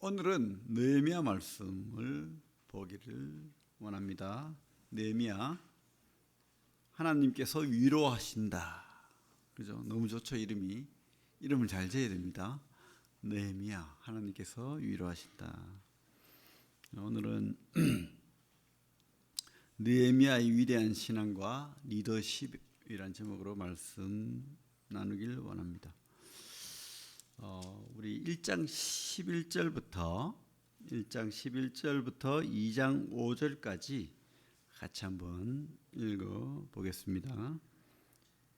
오늘은 느헤미야 말씀을 보기를 원합니다. 느헤미야, 하나님께서 위로하신다. 그죠? 너무 좋죠, 이름이. 이름을 잘 지어야 됩니다. 느헤미야, 하나님께서 위로하신다. 오늘은 느헤미야의 위대한 신앙과 리더십이란 제목으로 말씀 나누길 원합니다. 우리 1장 11절부터 2장 5절까지 같이 한번 읽어 보겠습니다.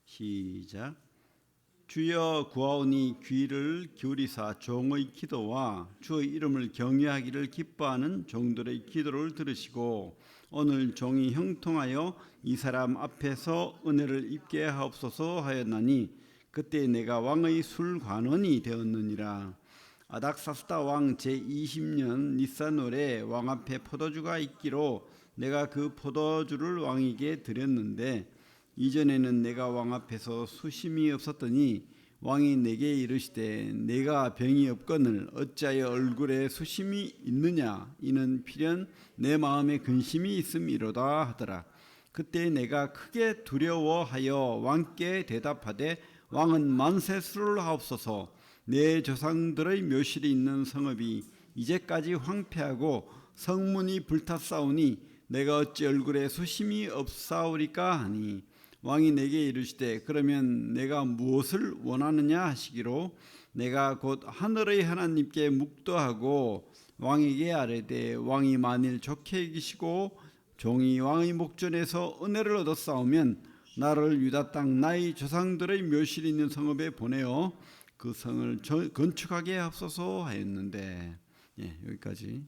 시작. 주여 구하오니 귀를 기울이사 종의 기도와 주의 이름을 경외하기를 기뻐하는 종들의 기도를 들으시고 오늘 종이 형통하여 이 사람 앞에서 은혜를 입게 하옵소서 하였나니 그때 내가 왕의 술관원이 되었느니라. 아닥사스다 왕 제20년 니산월에 왕 앞에 포도주가 있기로 내가 그 포도주를 왕에게 드렸는데 이전에는 내가 왕 앞에서 수심이 없었더니 왕이 내게 이르시되 내가 병이 없거늘 어찌하여 얼굴에 수심이 있느냐 이는 필연 내 마음에 근심이 있음이로다 하더라. 그때 내가 크게 두려워하여 왕께 대답하되 왕은 만세수를 하옵소서. 내 조상들의 묘실이 있는 성읍이 이제까지 황폐하고 성문이 불탔사오니 내가 어찌 얼굴에 수심이 없사오리까 하니 왕이 내게 이르시되 그러면 내가 무엇을 원하느냐 하시기로 내가 곧 하늘의 하나님께 묵도하고 왕에게 아뢰되 왕이 만일 좋게 여기시고 종이 왕의 목전에서 은혜를 얻었사오면 나를 유다 땅 나의 조상들의 묘실이 있는 성읍에 보내어 그 성을 건축하게 하옵소서 하였는데, 여기까지.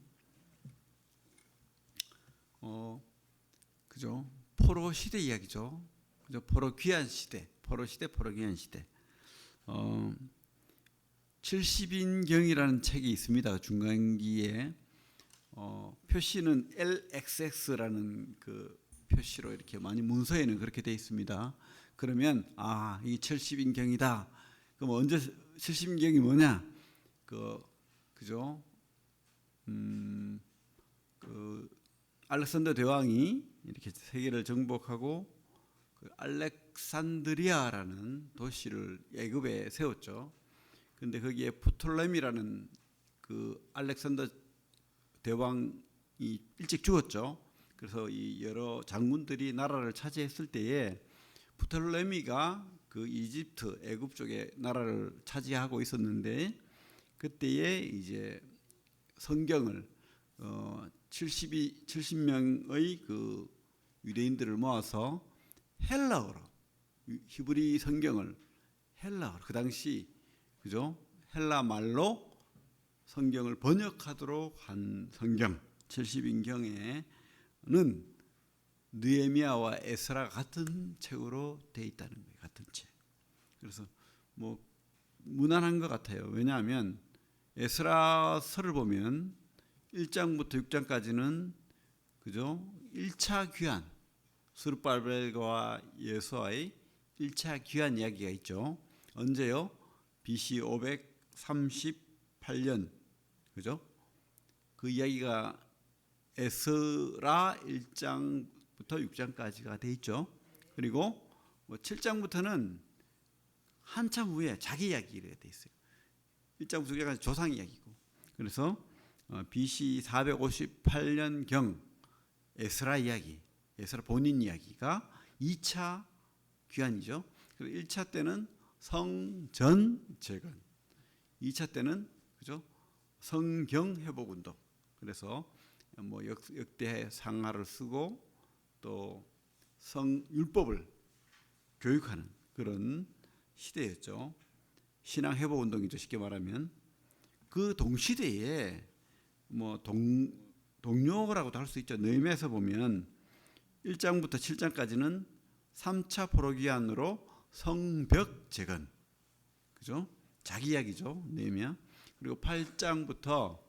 그죠? 포로 시대 이야기죠. 그죠? 포로 귀한 시대, 포로 귀한 시대. 70인경이라는 책이 있습니다. 중간기에 표시는 LXX라는 그 표시로 이렇게 많이 문서에는 그렇게 되어 있습니다. 그러면 이 70인경이다. 그럼 언제 70인경이 뭐냐? 그죠? 알렉산더 대왕이 이렇게 세계를 정복하고 그 알렉산드리아라는 도시를 애굽에 세웠죠. 그런데 거기에 프톨레미라는 그 알렉산더 대왕이 일찍 죽었죠. 그래서 이 여러 장군들이 나라를 차지했을 때에 프톨레미가 그 이집트, 애굽 쪽에 나라를 차지하고 있었는데 그때에 이제 성경을 70명의 그 유대인들을 모아서 헬라어로 히브리 성경을 헬라어로 그 당시 그죠? 헬라 말로 성경을 번역하도록 한 성경 70인경에 는 느헤미야와 에스라 같은 책으로 되어 있다는 거예요. 같은 책. 그래서 뭐 무난한 것 같아요. 왜냐하면 에스라서를 보면 1장부터 6장까지는 그죠? 1차 귀환 스룹바벨과 예수아의 1차 귀환 이야기가 있죠. 언제요? BC 538년 그죠? 그 이야기가 에스라 1장부터 6장까지가 돼 있죠. 그리고 7장부터는 한참 후에 자기 이야기가 돼 있어요. 1장부터 6장까지 조상 이야기고. 그래서 BC 458년경 에스라 이야기, 에스라 본인 이야기가 2차 귀환이죠. 그리고 1차 때는 성전 재건, 2차 때는 그죠? 성경 회복 운동. 그래서 뭐 역대 상하를 쓰고 또 성율법을 교육하는 그런 시대였죠. 신앙 회복 운동이죠. 쉽게 말하면 그 동시대에 뭐 동료라고도 할 수 있죠. 느헤미야에서 보면 1장부터 7장까지는 3차 포로 귀환으로 성벽 재건, 그죠? 자기 이야기죠. 느헤미야. 그리고 8장부터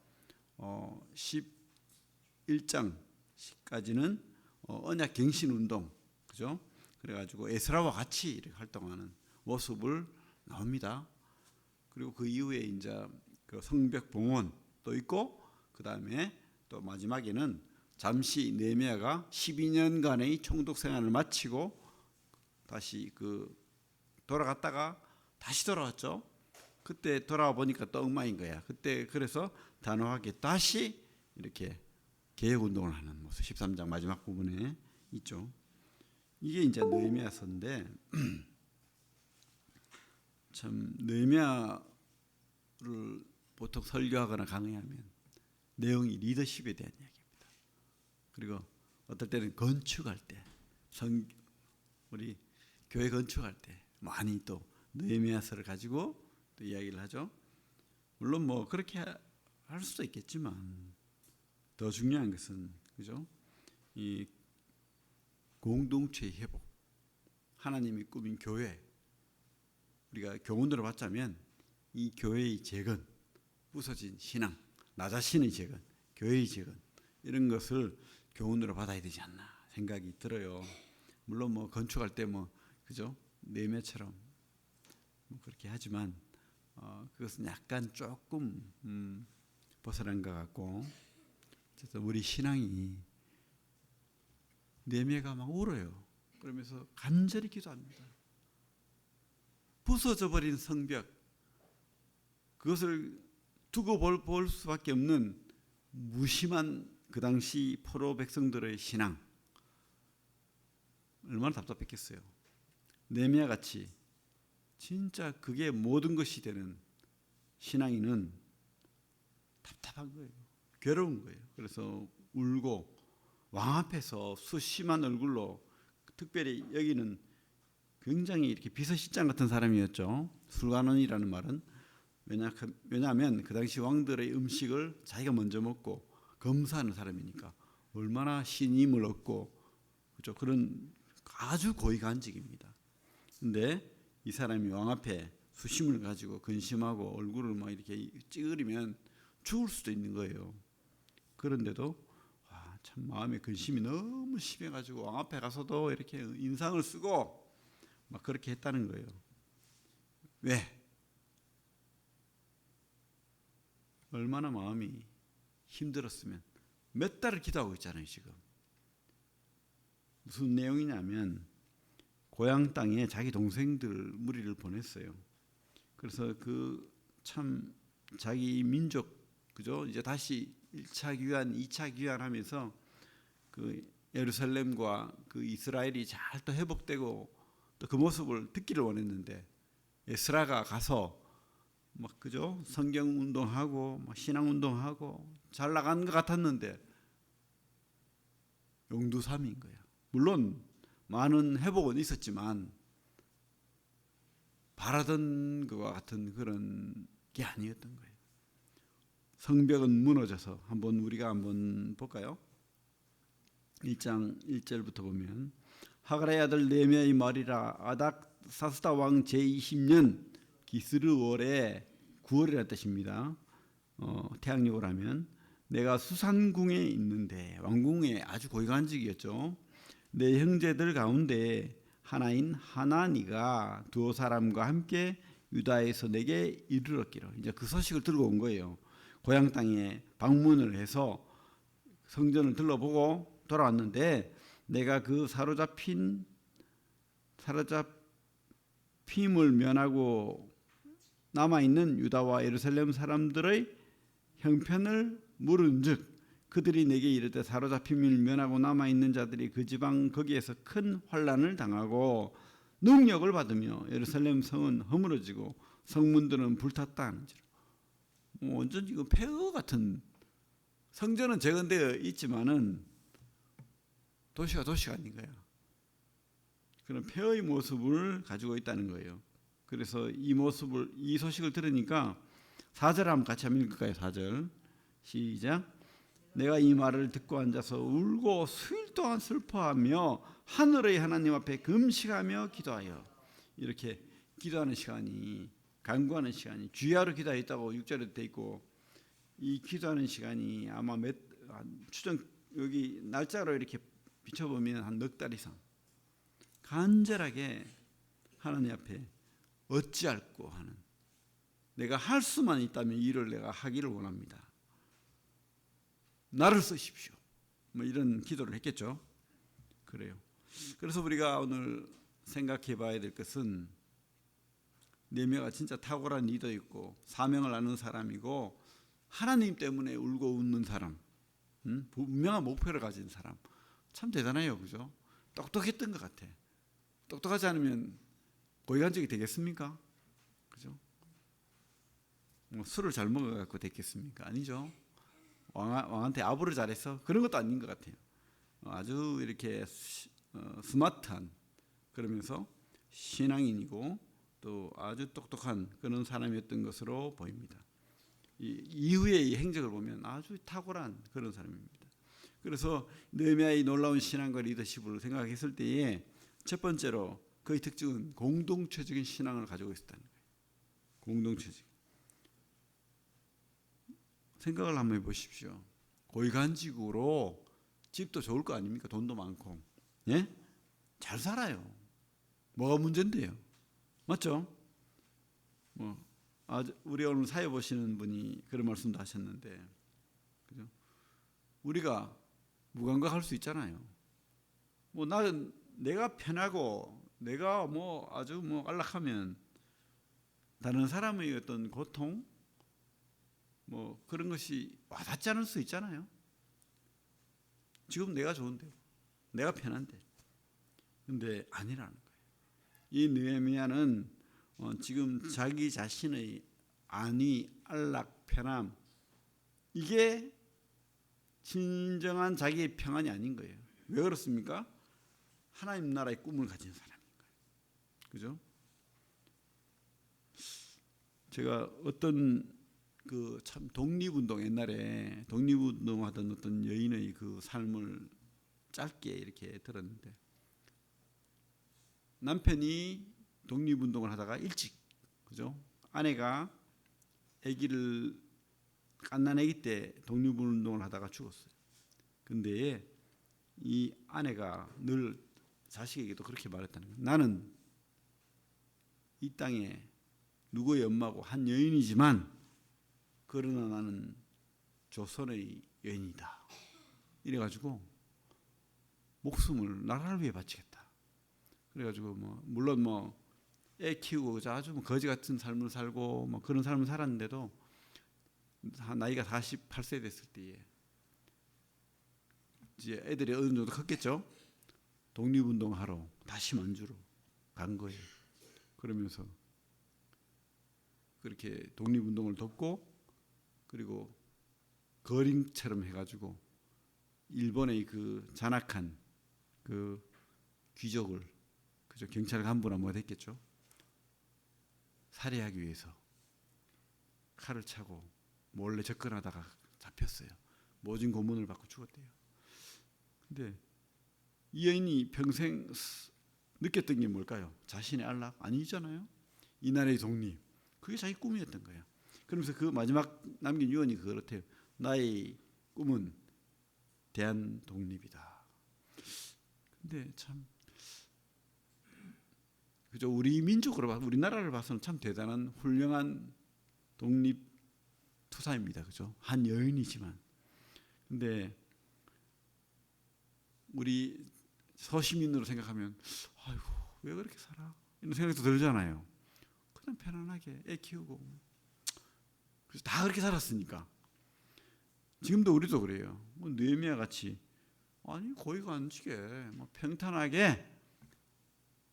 11장까지는 언약 갱신 운동, 그죠? 그래가지고 에스라와 같이 이렇게 활동하는 모습을 나옵니다. 그리고 그 이후에 이제 그 성벽 봉헌, 또 있고, 그 다음에 또 마지막에는 잠시 느헤미야가 12년간의 총독 생활을 마치고 다시 돌아갔다가 다시 돌아왔죠. 그때 돌아와 보니까 또 엉망인 거야. 그때 그래서 단호하게 다시 이렇게 개혁 운동을 하는 모습 13장 마지막 부분에 있죠. 이게 이제 느헤미야서인데 참 느헤미야를 보통 설교하거나 강의하면 내용이 리더십에 대한 이야기입니다. 그리고 어떨 때는 건축할 때, 우리 교회 건축할 때 많이 또 느헤미야서를 가지고 또 이야기를 하죠. 물론 뭐 그렇게 할 수도 있겠지만 더 중요한 것은 그죠? 이 공동체의 회복, 하나님이 꾸민 교회, 우리가 교훈들을 받자면 이 교회의 재건, 부서진 신앙, 나 자신의 재건, 교회의 재건 이런 것을 교훈으로 받아야 되지 않나 생각이 들어요. 물론 뭐 건축할 때 뭐 그죠? 느헤미야처럼 뭐 그렇게 하지만 그것은 약간 조금 벗어난 것 같고, 그래서 우리 신앙이 느헤미야가 막 울어요. 그러면서 간절히 기도합니다. 부서져 버린 성벽, 그것을 두고 볼 수밖에 없는 무심한 그 당시 포로 백성들의 신앙, 얼마나 답답했겠어요. 느헤미야 같이 진짜 그게 모든 것이 되는 신앙인은 답답한 거예요. 괴로운 거예요. 그래서 울고 왕 앞에서 수심한 얼굴로, 특별히 여기는 굉장히 이렇게 비서실장 같은 사람이었죠. 술관원이라는 말은 왜냐하면 그 당시 왕들의 음식을 자기가 먼저 먹고 검사하는 사람이니까 얼마나 신임을 얻고, 그렇죠? 그런 아주 고위간직입니다. 근데 이 사람이 왕 앞에 수심을 가지고 근심하고 얼굴을 막 이렇게 찌그리면 죽을 수도 있는 거예요. 그런데도 참 마음의 근심이 너무 심해가지고 왕 앞에 가서도 이렇게 인상을 쓰고 막 그렇게 했다는 거예요. 왜? 얼마나 마음이 힘들었으면. 몇 달을 기도하고 있잖아요 지금. 무슨 내용이냐면 고향 땅에 자기 동생들 무리를 보냈어요. 그래서 참 자기 민족, 그죠? 이제 다시 1차 귀환, 2차 귀환하면서 예루살렘과 이스라엘이 잘 또 회복되고 또 그 모습을 듣기를 원했는데, 에스라가 가서 막 그죠? 성경 운동하고 막 신앙 운동하고 잘 나간 것 같았는데 용두삼인 거야. 물론 많은 회복은 있었지만 바라던 것과 같은 그런 게 아니었던 거예요. 성벽은 무너져서 우리가 한번 볼까요? 1장 1절부터 보면 하가랴의 아들 느헤미야의 말이라. 아닥사스다 왕 제20년 기스르월에 9월이라는 뜻입니다. 태양력으로 하면 내가 수산궁에 있는데, 왕궁에 아주 고위간직이었죠. 내 형제들 가운데 하나인 하나니가 두어 사람과 함께 유다에서 내게 이르렀기로. 이제 그 소식을 들고 온 거예요. 고향 땅에 방문을 해서 성전을 둘러보고 돌아왔는데, 내가 그 사로잡힘을 면하고 남아있는 유다와 예루살렘 사람들의 형편을 물은즉 그들이 내게 이르되 사로잡힘을 면하고 남아있는 자들이 그 지방 거기에서 큰 환난을 당하고 능력을 받으며 예루살렘 성은 허물어지고 성문들은 불탔다 하는지로. 완전 이거 폐허 같은, 성전은 재건되어 있지만은 도시가 아닌 거야. 그런 폐허의 모습을 가지고 있다는 거예요. 그래서 이 소식을 들으니까 4절 한번 같이 한번 읽을까요? 4절 시작. 내가 이 말을 듣고 앉아서 울고 수일 동안 슬퍼하며 하늘의 하나님 앞에 금식하며 기도하여. 이렇게 기도하는 시간이, 간구하는 시간이, 주야로 기도했다고 6절에 돼 있고, 이 기도하는 시간이 아마 추정 여기 날짜로 이렇게 비춰보면 한 넉 달 이상 간절하게 하나님 앞에 어찌할꼬 하는, 내가 할 수만 있다면 이 일을 내가 하기를 원합니다. 나를 쓰십시오. 뭐 이런 기도를 했겠죠. 그래요. 그래서 우리가 오늘 생각해 봐야 될 것은 느헤미야가 진짜 탁월한 리더였고 사명을 아는 사람이고 하나님 때문에 울고 웃는 사람, 분명한 목표를 가진 사람, 참 대단해요, 그죠? 똑똑했던 것 같아. 똑똑하지 않으면 고위관직이 되겠습니까? 그죠? 뭐 술을 잘 먹어갖고 됐겠습니까? 아니죠. 왕한테 아부를 잘해서 그런 것도 아닌 것 같아요. 아주 이렇게 스마트한, 그러면서 신앙인이고 또 아주 똑똑한 그런 사람이었던 것으로 보입니다. 이후의 이 행적을 보면 아주 탁월한 그런 사람입니다. 그래서 느헤미야의 놀라운 신앙과 리더십을 생각했을 때에 첫 번째로 그의 특징은 공동체적인 신앙을 가지고 있었다는 거예요. 공동체적. 생각을 한번 해보십시오. 고위간직으로 집도 좋을 거 아닙니까? 돈도 많고, 예? 잘 살아요. 뭐가 문제인데요? 맞죠? 우리 오늘 사회 보시는 분이 그런 말씀도 하셨는데, 그죠? 우리가 무감각할 수 있잖아요. 나는 내가 편하고 내가 아주 안락하면 다른 사람의 어떤 고통 그런 것이 와닿지 않을 수 있잖아요. 지금 내가 좋은데, 내가 편한데, 근데 아니라는 거예요. 이 느헤미야는 지금 자기 자신의 안위, 안락, 편함, 이게 진정한 자기의 평안이 아닌 거예요. 왜 그렇습니까? 하나님 나라의 꿈을 가진 사람인 거예요. 그죠? 제가 어떤 참 독립운동, 옛날에 독립운동하던 어떤 여인의 그 삶을 짧게 이렇게 들었는데, 남편이 독립운동을 하다가 일찍, 그죠? 아내가 아기를 갓난 아기 때 독립운동을 하다가 죽었어요. 근데 이 아내가 늘 자식에게도 그렇게 말했다는 거예요. 나는 이 땅에 누구의 엄마고 한 여인이지만 그러나 나는 조선의 여인이다. 이래가지고 목숨을 나라를 위해 바치겠다. 그래가지고 물론 애 키우고 아주 거지 같은 삶을 살고 그런 삶을 살았는데도 나이가 48세 됐을 때에 이제 애들이 어느 정도 컸겠죠. 독립운동하러 다시 만주로 간 거예요. 그러면서 그렇게 독립운동을 돕고, 그리고 거링처럼 해가지고 일본의 그 잔악한 그 귀족을, 그죠, 경찰 간부나 됐겠죠, 살해하기 위해서 칼을 차고 몰래 접근하다가 잡혔어요. 모진 고문을 받고 죽었대요. 근데 이 여인이 평생 느꼈던 게 뭘까요? 자신의 안락? 아니잖아요. 이 나라의 독립, 그게 자기 꿈이었던 거예요. 그러면서 그 마지막 남긴 유언이 그렇대요. 나의 꿈은 대한 독립이다. 근데 참, 그죠? 우리 민족으로 봐, 우리나라를 봐서는 참 대단한 훌륭한 독립 투사입니다. 그죠? 한 여인이지만. 근데 우리 서시민으로 생각하면, 아이고 왜 그렇게 살아? 이런 생각도 들잖아요. 그냥 편안하게 애 키우고, 그래서 다 그렇게 살았으니까. 지금도 우리도 그래요. 느헤미야 같이 아니 고위관직에 평탄하게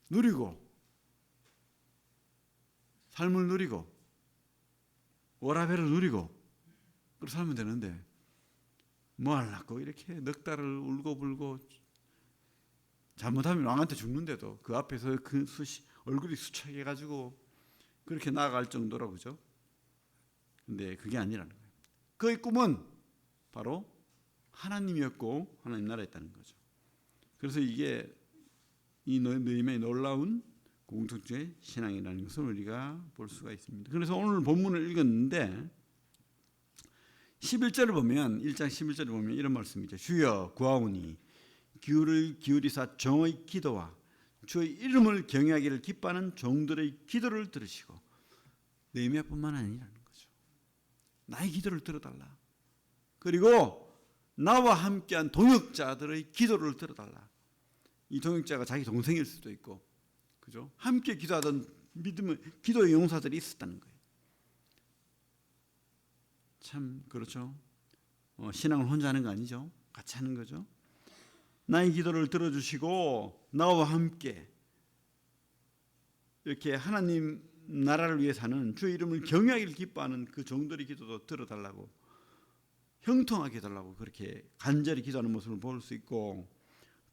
누리고, 삶을 누리고 워라밸을 누리고 그렇게 살면 되는데, 뭐 하려고 이렇게 넉 달을 울고불고, 잘못하면 왕한테 죽는데도 그 앞에서 얼굴이 수척해가지고 그렇게 나아갈 정도로, 그죠? 근데 그게 아니라는 거예요. 그의 꿈은 바로 하나님이었고 하나님 나라였다는 거죠. 그래서 이게 이 느헤미야의 놀라운 공동체 신앙이라는 것을 우리가 볼 수가 있습니다. 그래서 오늘 본문을 읽었는데 11절을 보면, 1장 11절을 보면 이런 말씀이죠. 주여 구하오니 귀를 기울이사 종의 기도와 주의 이름을 경외하기를 기뻐하는 종들의 기도를 들으시고. 느헤미야뿐만 아니라는 거죠. 나의 기도를 들어달라. 그리고 나와 함께한 동역자들의 기도를 들어달라. 이 동역자가 자기 동생일 수도 있고, 그죠? 함께 기도하던 믿음의 기도의 용사들이 있었다는 거예요. 참 그렇죠. 신앙을 혼자 하는 거 아니죠. 같이 하는 거죠. 나의 기도를 들어주시고 나와 함께 이렇게 하나님 나라를 위해 사는 주의 이름을 경외하기를 기뻐하는 그 종들의 기도도 들어달라고, 형통하게 해달라고 그렇게 간절히 기도하는 모습을 볼 수 있고,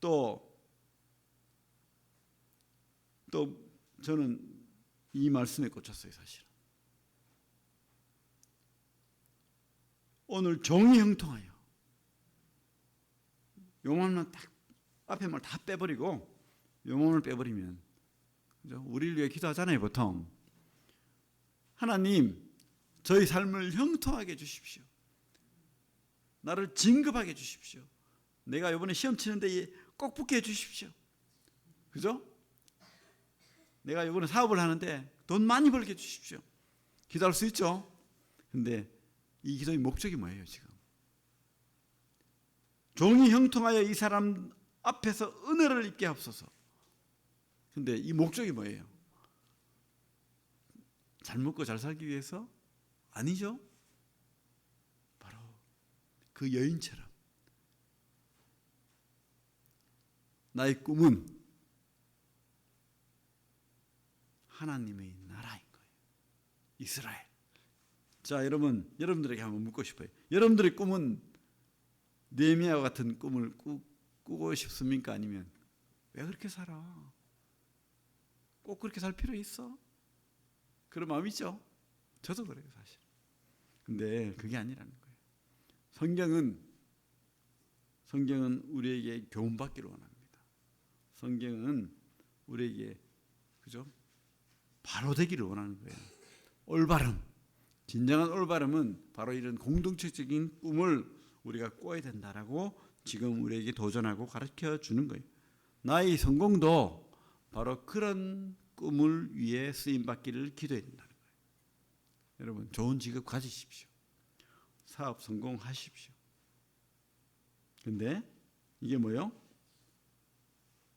또 저는 이 말씀에 꽂혔어요. 사실은 오늘 종이 형통하여, 요만만 딱 앞에 말 다 빼버리고 요만을 빼버리면, 그죠? 우리를 위해 기도하잖아요. 보통 하나님 저희 삶을 형통하게 해주십시오. 나를 진급하게 해주십시오. 내가 이번에 시험 치는데 꼭 붙게 해주십시오. 그죠? 내가 이번에 사업을 하는데 돈 많이 벌게 해주십시오. 기도할 수 있죠. 근데 이 기도의 목적이 뭐예요? 지금 종이 형통하여 이 사람 앞에서 은혜를 입게 하옵소서. 근데 이 목적이 뭐예요? 잘 먹고 잘 살기 위해서? 아니죠. 바로 그 여인처럼 나의 꿈은 하나님의 나라인 거예요. 이스라엘. 자, 여러분들에게 한번 묻고 싶어요. 여러분들의 꿈은 느헤미야와 같은 꿈을 꾸고 싶습니까? 아니면 왜 그렇게 살아? 꼭 그렇게 살 필요 있어? 그런 마음 있죠? 저도 그래요, 사실. 근데 그게 아니라는 거예요. 성경은 우리에게 교훈받기를 원합니다. 성경은 우리에게, 그죠? 바로 되기를 원하는 거예요. 올바름, 진정한 올바름은 바로 이런 공동체적인 꿈을 우리가 꿔야 된다라고 지금 우리에게 도전하고 가르쳐 주는 거예요. 나의 성공도 바로 그런 꿈을 위해 쓰임 받기를 기도해야 된다는 거예요. 여러분, 좋은 직업 가지십시오. 사업 성공하십시오. 근데 이게 뭐요?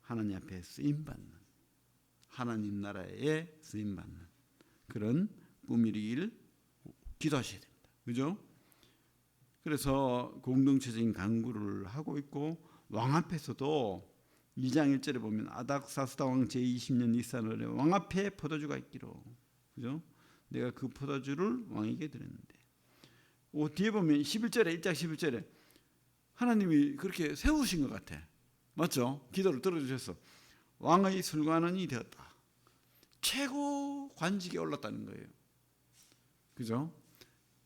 하나님 앞에 쓰임 받는, 하나님 나라에 쓰임 받는 그런 꿈이길 기도하셔야 됩니다. 그죠? 그래서 공동체적인 강구를 하고 있고, 왕 앞에서도 2장 1절에 보면 아닥사스다 왕 제20년 니산월에 왕 앞에 포도주가 있기로, 그죠? 내가 그 포도주를 왕에게 드렸는데, 뒤에 보면 11절에 1장 11절에 하나님이 그렇게 세우신 것 같아. 맞죠? 기도를 들어주셔서 왕의 술관원이 되었다. 최고 관직에 올랐다는 거예요. 그죠?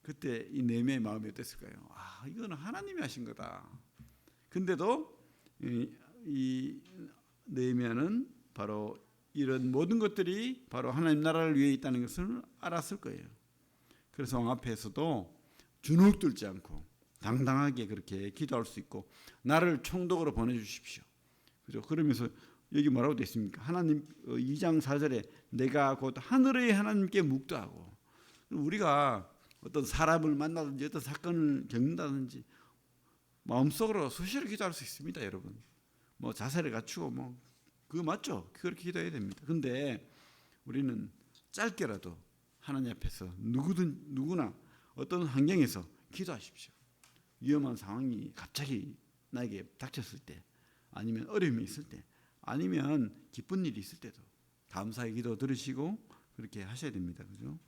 그때 이 느헤미야의 마음이 어땠을까요? 아, 이거는 하나님이 하신 거다. 근데도 이 느헤미야는 바로 이런 모든 것들이 바로 하나님 나라를 위해 있다는 것을 알았을 거예요. 그래서 왕 앞에서도 주눅 들지 않고 당당하게 그렇게 기도할 수 있고, 나를 총독으로 보내주십시오. 그죠? 그러면서 여기 뭐라고 되어 있습니까? 하나님 2장 4절에 내가 곧 하늘의 하나님께 묵도하고, 우리가 어떤 사람을 만나든지 어떤 사건을 겪는다든지 마음속으로 수시로 기도할 수 있습니다, 여러분. 뭐 자세를 갖추고 그거 맞죠? 그렇게 기도해야 됩니다. 근데 우리는 짧게라도 하나님 앞에서 누구나 어떤 환경에서 기도하십시오. 위험한 상황이 갑자기 나에게 닥쳤을 때, 아니면 어려움이 있을 때, 아니면 기쁜 일이 있을 때도 감사의 기도 들으시고 그렇게 하셔야 됩니다. 그죠?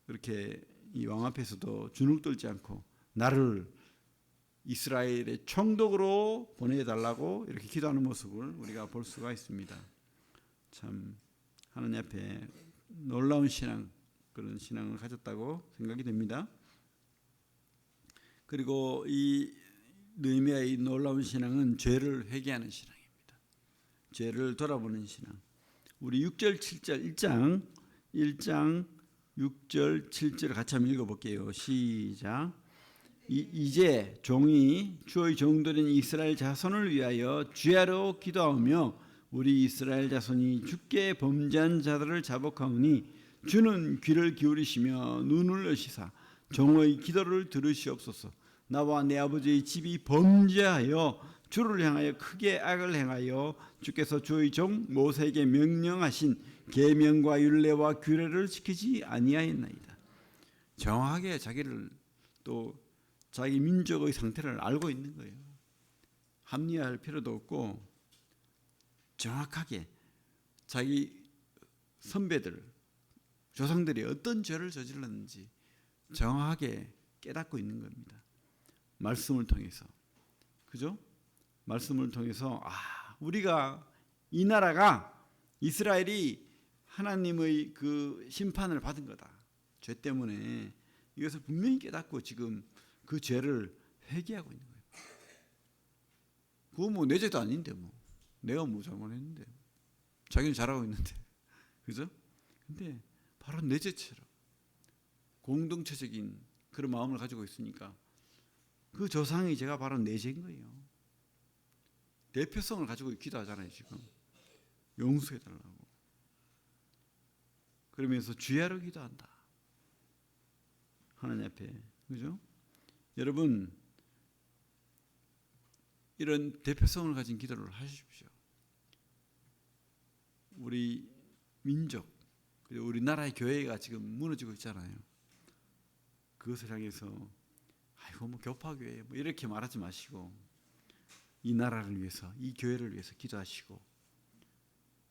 그렇게 이 왕 앞에서도 주눅 들지 않고 나를 이스라엘의 총독으로 보내달라고 이렇게 기도하는 모습을 우리가 볼 수가 있습니다. 참 하나님 앞에 놀라운 신앙, 그런 신앙을 가졌다고 생각이 됩니다. 그리고 이 느헤미야의 놀라운 신앙은 죄를 회개하는 신앙입니다. 죄를 돌아보는 신앙. 우리 6절 7절 1장 6절 7절 같이 한번 읽어볼게요. 시작. 이제 종이 주의 종들인 이스라엘 자손을 위하여 주야로 기도하며 우리 이스라엘 자손이 주께 범죄한 자들을 자복하오니 주는 귀를 기울이시며 눈을 여시사 종의 기도를 들으시옵소서. 나와 내 아버지의 집이 범죄하여 주를 향하여 크게 악을 행하여 주께서 주의 종 모세에게 명령하신 계명과 율례와 규례를 지키지 아니하였나이다. 정확하게 자기를 또 자기 민족의 상태를 알고 있는 거예요. 합리화할 필요도 없고 정확하게 자기 선배들, 조상들이 어떤 죄를 저질렀는지 정확하게 깨닫고 있는 겁니다. 말씀을 통해서. 그죠? 말씀을 통해서 우리가 이 나라가 이스라엘이 하나님의 그 심판을 받은 거다. 죄 때문에 이것을 분명히 깨닫고 지금 그 죄를 회개하고 있는 거예요. 그거 뭐 내 죄도 아닌데 뭐 내가 뭐 잘못했는데 자기는 잘하고 있는데 그죠? 근데 바로 내 죄처럼 공동체적인 그런 마음을 가지고 있으니까 그 조상의 죄가 바로 내 죄인 거예요. 대표성을 가지고 기도하잖아요. 지금 용서해달라고 그러면서 주야로 기도한다. 하나님 앞에. 그죠? 여러분 이런 대표성을 가진 기도를 하십시오. 우리 민족 그리고 우리나라의 교회가 지금 무너지고 있잖아요. 그것을 향해서 아이고 뭐 교파교회 뭐 이렇게 말하지 마시고 이 나라를 위해서 이 교회를 위해서 기도하시고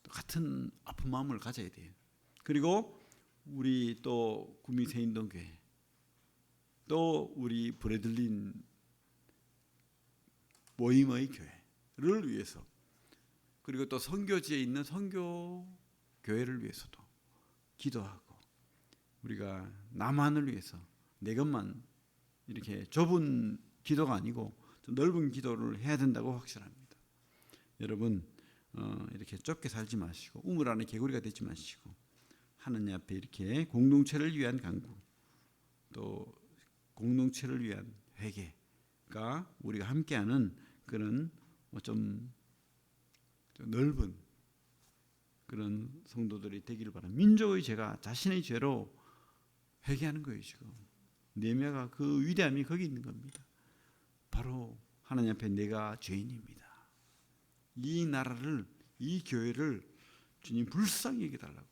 또 같은 아픈 마음을 가져야 돼요. 그리고 우리 또 구미 새인동교회 또 우리 브레들린 모임의 교회를 위해서 그리고 또 선교지에 있는 선교 교회를 위해서도 기도하고 우리가 나만을 위해서 내 것만 이렇게 좁은 기도가 아니고 좀 넓은 기도를 해야 된다고 확신합니다. 여러분 이렇게 좁게 살지 마시고 우물 안에 개구리가 되지 마시고 하나님 앞에 이렇게 공동체를 위한 간구 또 공동체를 위한 회개가 우리가 함께하는 그런 좀 넓은 그런 성도들이 되기를 바랍니다. 민족의 죄가 자신의 죄로 회개하는 거예요. 지금 느헤미야가 그 위대함이 거기 있는 겁니다. 바로 하나님 앞에 내가 죄인입니다. 이 나라를 이 교회를 주님 불쌍히 여겨달라고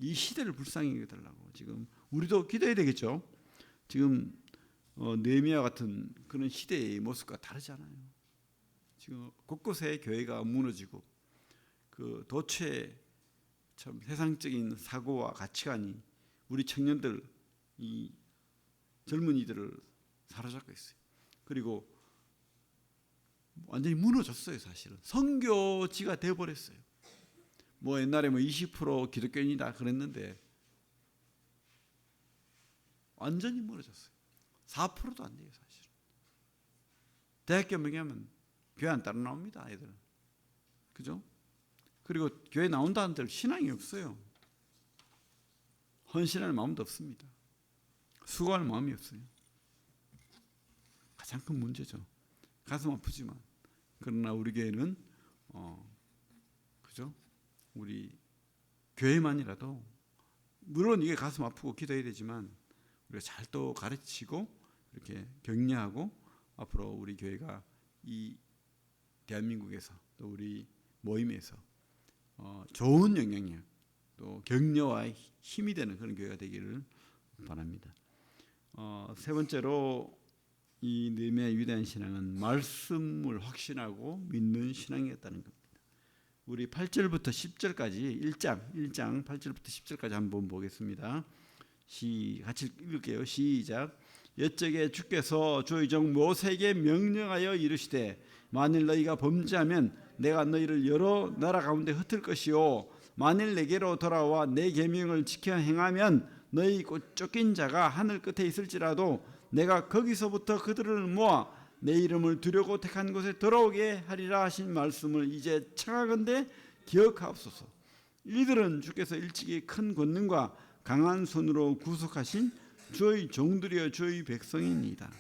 이 시대를 불쌍히 여겨달라고 지금 우리도 기도해야 되겠죠. 지금 느헤미야 같은 그런 시대의 모습과 다르잖아요. 지금 곳곳에 교회가 무너지고 그 도처에 참 세상적인 사고와 가치관이 우리 청년들 이 젊은이들을 사로잡고 있어요. 그리고 완전히 무너졌어요. 사실은 선교지가 되어버렸어요. 뭐 옛날에 뭐 20% 기독교인이다 그랬는데 완전히 무너졌어요. 4%도 안 돼요. 사실은 대학교 명예하면 교회 안 따라 나옵니다. 애들은. 그죠? 그리고 교회 나온다는 들 신앙이 없어요. 헌신할 마음도 없습니다. 수고할 마음이 없어요. 가장 큰 문제죠. 가슴 아프지만 그러나 우리 교회는 그죠? 우리 교회만이라도 물론 이게 가슴 아프고 기도해야 되지만 우리가 잘 또 가르치고 이렇게 격려하고 앞으로 우리 교회가 이 대한민국에서 또 우리 모임에서 좋은 영향력 또 격려와 힘이 되는 그런 교회가 되기를 바랍니다. 세 번째로 이 느헤미야의 위대한 신앙은 말씀을 확신하고 믿는 신앙이었다는 겁니다. 우리 8절부터 10절까지 1장 8절부터 10절까지 한번 보겠습니다. 같이 읽을게요. 시작. 옛적에 주께서 주의 종 모세에게 명령하여 이르시되 만일 너희가 범죄하면 내가 너희를 여러 나라 가운데 흩을 것이요 만일 내게로 돌아와 내 계명을 지켜 행하면 너희 곧 쫓긴 자가 하늘 끝에 있을지라도 내가 거기서부터 그들을 모아 내 이름을 두려고 택한 곳에 돌아오게 하리라 하신 말씀을 이제 청하건대 기억하옵소서. 이들은 주께서 일찍이 큰 권능과 강한 손으로 구속하신 주의 종들이여 주의 백성입니다.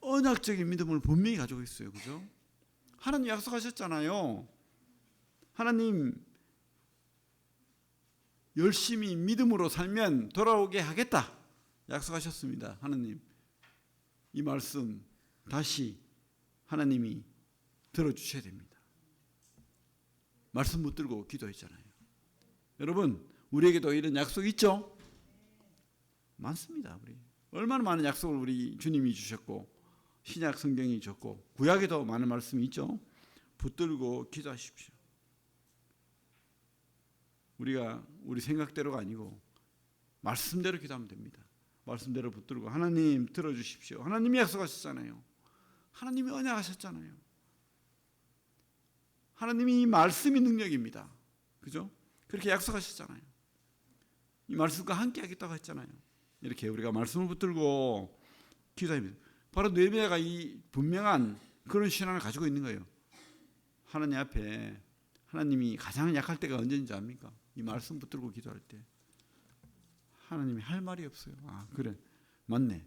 언약적인 믿음을 분명히 가지고 있어요. 그죠? 하나님 약속하셨잖아요. 하나님 열심히 믿음으로 살면 돌아오게 하겠다 약속하셨습니다. 하나님 이 말씀 다시 하나님이 들어주셔야 됩니다. 말씀 붙들고 기도했잖아요. 여러분, 우리에게도 이런 약속이 있죠? 많습니다. 우리 얼마나 많은 약속을 우리 주님이 주셨고 신약 성경이 주셨고 구약에도 많은 말씀이 있죠. 붙들고 기도하십시오. 우리가 우리 생각대로가 아니고 말씀대로 기도하면 됩니다. 말씀대로 붙들고 하나님 들어주십시오. 하나님이 약속하셨잖아요. 하나님이 언약하셨잖아요. 하나님이 이 말씀이 능력입니다. 그죠? 그렇게 약속하셨잖아요. 이 말씀과 함께 하겠다고 했잖아요. 이렇게 우리가 말씀을 붙들고 기도합니다. 바로 느헤미야가 이 분명한 그런 신앙을 가지고 있는 거예요. 하나님 앞에 하나님이 가장 약할 때가 언제인지 압니까? 이 말씀 붙들고 기도할 때 하나님이 할 말이 없어요. 아, 그래, 맞네,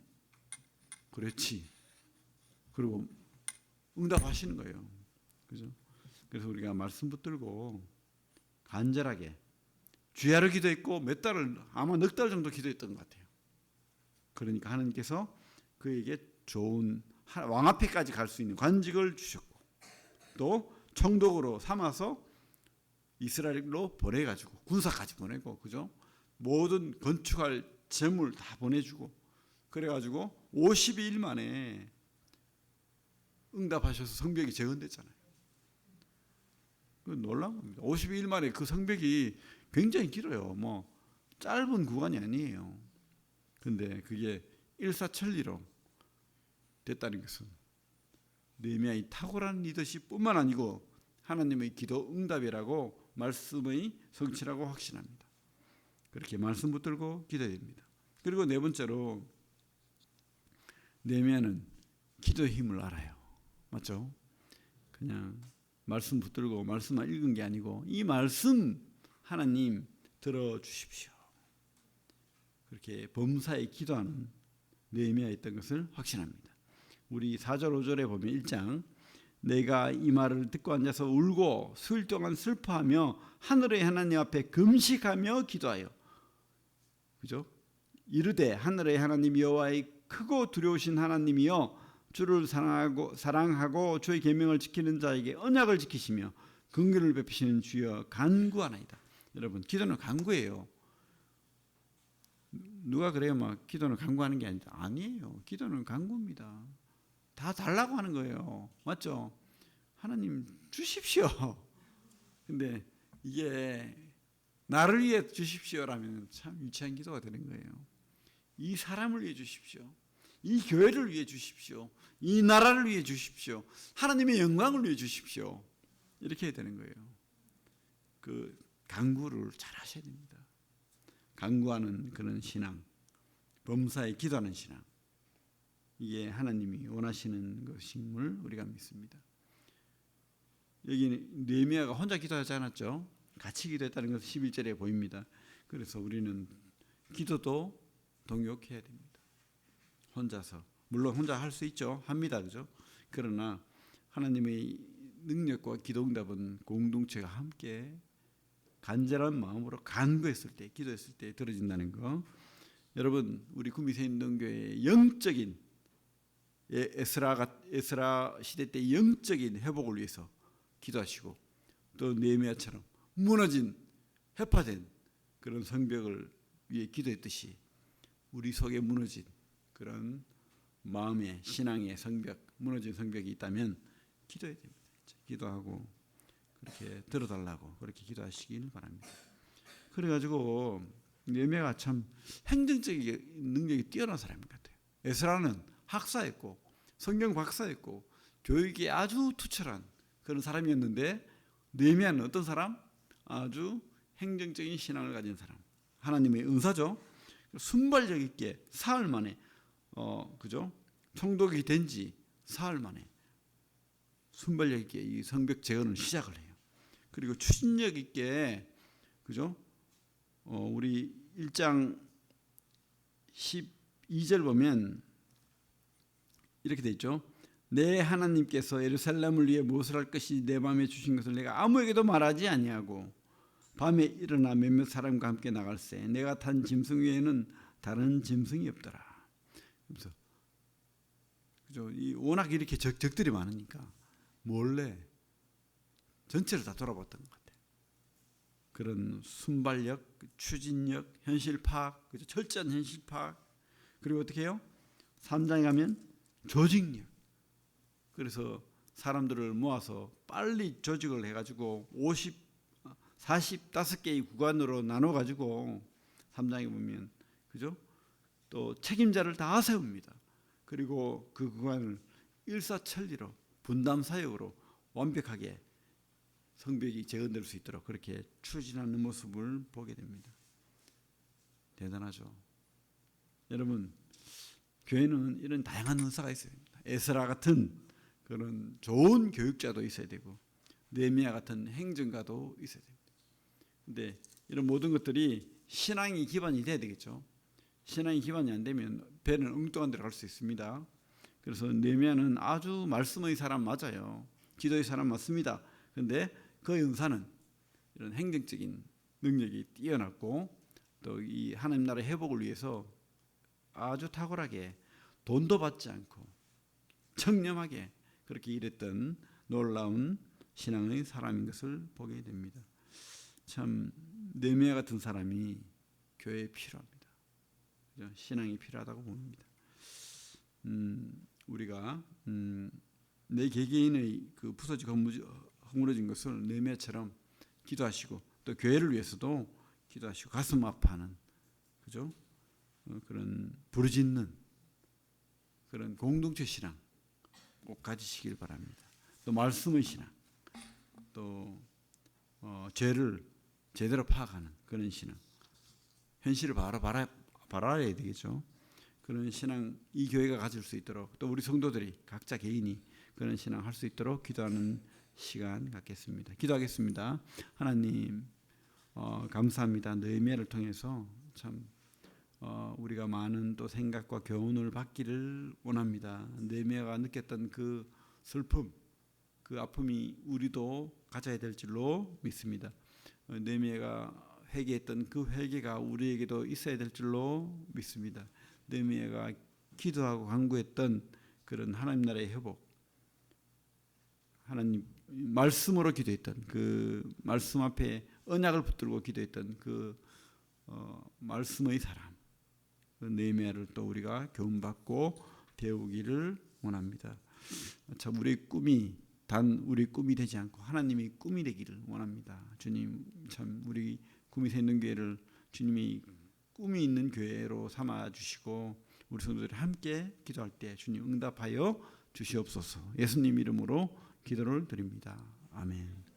그렇지. 그리고 응답하시는 거예요. 그죠? 그래서 우리가 말씀 붙들고 간절하게 주야로 기도했고 몇 달을 아마 넉 달 정도 기도했던 것 같아요. 그러니까 하나님께서 그에게 좋은 왕 앞에까지 갈 수 있는 관직을 주셨고 또 총독으로 삼아서 이스라엘로 보내가지고 군사까지 보내고 그죠? 모든 건축할 재물 다 보내주고 그래가지고 52일 만에 응답하셔서 성벽이 재건됐잖아요. 놀라운 겁니다. 52일 만에 그 성벽이 굉장히 길어요. 뭐 짧은 구간이 아니에요. 근데 그게 일사천리로 됐다는 것은 느헤미야의 탁월한 리더십뿐만 아니고 하나님의 기도 응답이라고 말씀의 성취라고 확신합니다. 그렇게 말씀 붙들고 기도해야 됩니다. 그리고 네 번째로 느헤미야는 기도의 힘을 알아요. 맞죠? 그냥 말씀 붙들고 말씀만 읽은 게 아니고 이 말씀 하나님 들어주십시오. 그렇게 범사에 기도하는 느헤미야였던 것을 확신합니다. 우리 4절 5절에 보면 1장 내가 이 말을 듣고 앉아서 울고 수일 동안 슬퍼하며 하늘의 하나님 앞에 금식하며 기도하여 그죠? 이르되 하늘의 하나님 여호와의 크고 두려우신 하나님이여 주를 사랑하고 주의 계명을 지키는 자에게 언약을 지키시며 긍휼을 베푸시는 주여 간구하나이다. 여러분 기도는 간구예요. 누가 그래요? 막 기도는 간구하는 게 아니다. 아니에요. 기도는 간구입니다. 다 달라고 하는 거예요. 맞죠? 하나님 주십시오. 근데 이게 나를 위해 주십시오라면 참 유치한 기도가 되는 거예요. 이 사람을 위해 주십시오. 이 교회를 위해 주십시오. 이 나라를 위해 주십시오. 하나님의 영광을 위해 주십시오. 이렇게 해야 되는 거예요. 그 간구를 잘 하셔야 됩니다. 간구하는 그런 신앙, 범사에 기도하는 신앙, 이게 하나님이 원하시는 것임을 우리가 믿습니다. 여기 느헤미야가 혼자 기도하지 않았죠. 같이 기도했다는 것을 11절에 보입니다. 그래서 우리는 기도도 동역해야 됩니다. 혼자서 물론 혼자 할 수 있죠. 합니다. 그죠? 그러나 하나님의 능력과 기도 응답은 공동체가 함께 간절한 마음으로 간구했을 때, 기도했을 때 들어진다는 거. 여러분, 우리 구미새인동교회의 영적인 에스라 시대 때 영적인 회복을 위해서 기도하시고 또 느헤미야처럼 무너진 해파된 그런 성벽을 위해 기도했듯이 우리 속에 무너진 그런 마음의 신앙의 성벽, 무너진 성벽이 있다면 기도해야 됩니다. 기도하고 그렇게 들어달라고 그렇게 기도하시길 바랍니다. 그래가지고 느헤미야가 참 행정적인 능력이 뛰어난 사람 같아요. 에스라는 학사였고 성경 박사였고 교육에 아주 투철한 그런 사람이었는데 느헤미야는 어떤 사람? 아주 행정적인 신앙을 가진 사람. 하나님의 은사죠. 순발력 있게 사흘 만에 그죠? 총독이 된 지 사흘 만에 순발력 있게 이 성벽 재건을 시작을 해요. 그리고 추진력 있게 그죠? 우리 1장 12절 보면 이렇게 돼 있죠. 내 하나님께서 예루살렘을 위해 무엇을 할 것이 내 마음에 주신 것을 내가 아무에게도 말하지 아니하고 밤에 일어나 몇몇 사람과 함께 나갈새 내가 탄 짐승 외에는 다른 짐승이 없더라. 그래서 그죠? 워낙 이렇게 적들이 많으니까 몰래 전체를 다 돌아봤던 것 같아요. 그런 순발력, 추진력, 현실 파악, 그죠? 철저한 현실 파악. 그리고 어떻게 해요? 3장에 가면 조직력. 그래서 사람들을 모아서 빨리 조직을 해가지고 45개의 구간으로 나눠가지고 3장에 보면, 그죠? 또 책임자를 다 세웁니다. 그리고 그 구간을 일사천리로 분담 사역으로 완벽하게 성벽이 재건될 수 있도록 그렇게 추진하는 모습을 보게 됩니다. 대단하죠. 여러분, 교회는 이런 다양한 은사가 있어야 됩니다. 에스라 같은 그런 좋은 교육자도 있어야 되고 느헤미야 같은 행정가도 있어야 됩니다. 근데 이런 모든 것들이 신앙이 기반이 돼야 되겠죠. 신앙이 기반이 안 되면 배는 엉뚱한 데로 갈 수 있습니다. 그래서 느헤미야는 아주 말씀의 사람 맞아요. 기도의 사람 맞습니다. 그런데 그의 은사는 이런 행정적인 능력이 뛰어났고 또 이 하나님 나라 회복을 위해서 아주 탁월하게 돈도 받지 않고 청렴하게 그렇게 일했던 놀라운 신앙의 사람인 것을 보게 됩니다. 참 느헤미야 같은 사람이 교회에 필요합니다. 신앙이 필요하다고 봅니다. 우리가 내 개개인의 그 부서지고 허물어진 것을 느헤미야처럼 기도하시고 또 교회를 위해서도 기도하시고 가슴 아파하는, 그죠? 그런 부르짖는 그런 공동체 신앙 꼭 가지시길 바랍니다. 또 말씀의 신앙, 또 죄를 제대로 파악하는 그런 신앙, 현실을 바로 바라야 되겠죠. 그런 신앙 이 교회가 가질 수 있도록 또 우리 성도들이 각자 개인이 그런 신앙 할 수 있도록 기도하는 시간 갖겠습니다. 기도하겠습니다. 하나님, 감사합니다. 느헤미야를 통해서 참 우리가 많은 또 생각과 교훈을 받기를 원합니다. 느헤미야가 느꼈던 그 슬픔, 그 아픔이 우리도 가져야 될 줄로 믿습니다. 느헤미야가 회개했던 그 회개가 우리에게도 있어야 될 줄로 믿습니다. 느헤미야가 기도하고 간구했던 그런 하나님 나라의 회복, 하나님 말씀으로 기도했던 그 말씀 앞에 언약을 붙들고 기도했던 그 말씀의 사람, 그 느헤미야를 또 우리가 교훈받고 배우기를 원합니다. 참 우리의 꿈이 단 우리 꿈이 되지 않고 하나님이 꿈이 되기를 원합니다. 주님, 참 우리 꿈이 있는 교회를 주님이 꿈이 있는 교회로 삼아 주시고 우리 성도들이 함께 기도할 때 주님 응답하여 주시옵소서. 예수님 이름으로 기도를 드립니다. 아멘.